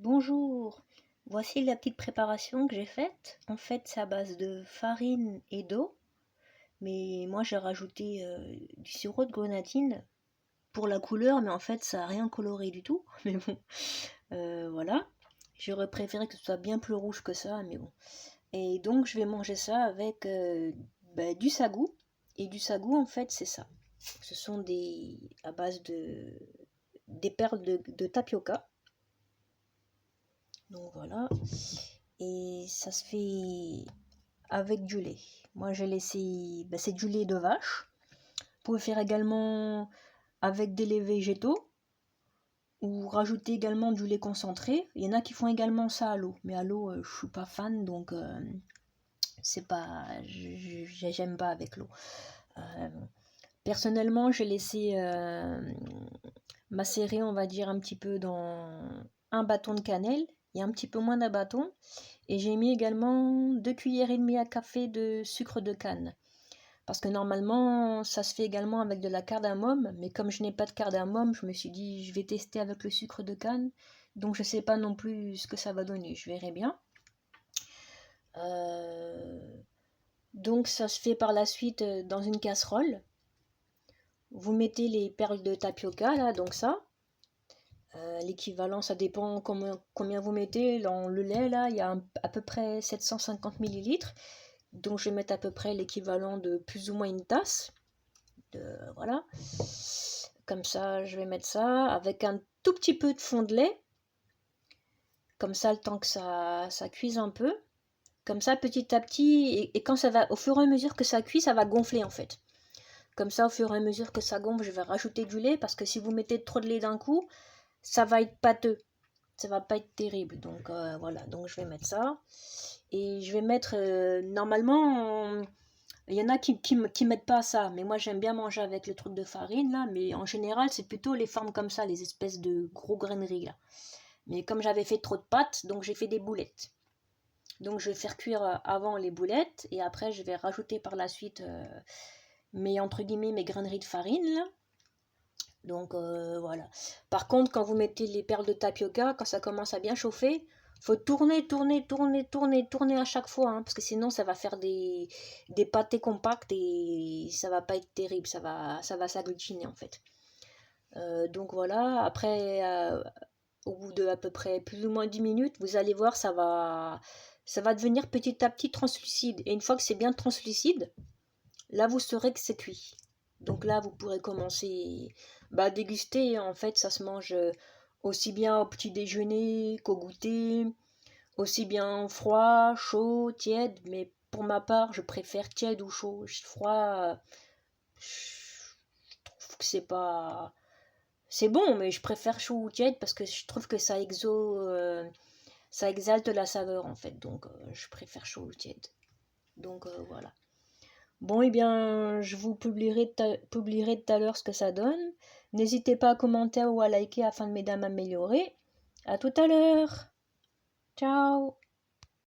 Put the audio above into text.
Bonjour, voici la petite préparation que j'ai faite. En fait, c'est à base de farine et d'eau, mais moi j'ai rajouté du sirop de grenadine pour la couleur, mais en fait ça n'a rien coloré du tout. Mais bon, voilà. J'aurais préféré que ce soit bien plus rouge que ça, mais bon. Et donc je vais manger ça avec du sagou. Et du sagou, en fait, c'est ça. Ce sont à base des perles de tapioca. Donc voilà. Et ça se fait avec du lait. Moi j'ai laissé, c'est du lait de vache. Vous pouvez faire également avec des laits végétaux ou rajouter également du lait concentré. Il y en a qui font également ça à l'eau, mais à l'eau je suis pas fan, donc c'est pas, j'aime pas avec l'eau. Personnellement, j'ai laissé macérer, on va dire, un petit peu dans un bâton de cannelle et un petit peu moins d'un bâton. Et j'ai mis également 2 cuillères et demie à café de sucre de canne. Parce que normalement, ça se fait également avec de la cardamome. Mais comme je n'ai pas de cardamome, je me suis dit, je vais tester avec le sucre de canne. Donc je ne sais pas non plus ce que ça va donner. Je verrai bien. Donc ça se fait par la suite dans une casserole. Vous mettez les perles de tapioca, là, donc ça. L'équivalent, ça dépend combien vous mettez. Dans le lait, là, il y a à peu près 750 ml. Donc je vais mettre à peu près l'équivalent de plus ou moins une tasse. Voilà. Comme ça, je vais mettre ça avec un tout petit peu de fond de lait. Comme ça, le temps que ça cuise un peu. Comme ça, petit à petit, et quand ça va, au fur et à mesure que ça cuit, ça va gonfler en fait. Comme ça, au fur et à mesure que ça gonfle, je vais rajouter du lait parce que si vous mettez trop de lait d'un coup, ça va être pâteux. Ça va pas être terrible. Donc voilà, donc je vais mettre ça. Et je vais mettre, normalement, il y en a qui mettent pas ça, mais moi j'aime bien manger avec le truc de farine là, mais en général c'est plutôt les formes comme ça, les espèces de gros graineries là. Mais comme j'avais fait trop de pâtes, donc j'ai fait des boulettes. Donc je vais faire cuire avant les boulettes et après je vais rajouter par la suite entre guillemets mes graineries de farine là. Donc voilà. Par contre, quand vous mettez les perles de tapioca, quand ça commence à bien chauffer, faut tourner à chaque fois, hein, parce que sinon ça va faire des pâtés compacts et ça va pas être terrible, ça va s'agglutiner en fait. Donc voilà, après, au bout de à peu près plus ou moins 10 minutes, vous allez voir, ça va devenir petit à petit translucide. Et une fois que c'est bien translucide, là vous saurez que c'est cuit. Donc là, vous pourrez commencer à déguster. En fait, ça se mange aussi bien au petit déjeuner qu'au goûter, aussi bien froid, chaud, tiède. Mais pour ma part, je préfère tiède ou chaud. Froid, je trouve que c'est pas... C'est bon, mais je préfère chaud ou tiède parce que je trouve que ça exalte la saveur en fait. Donc, je préfère chaud ou tiède. Donc, voilà. Bon, eh bien, je vous publierai tout à l'heure ce que ça donne. N'hésitez pas à commenter ou à liker afin de m'aider à m'améliorer. À tout à l'heure. Ciao.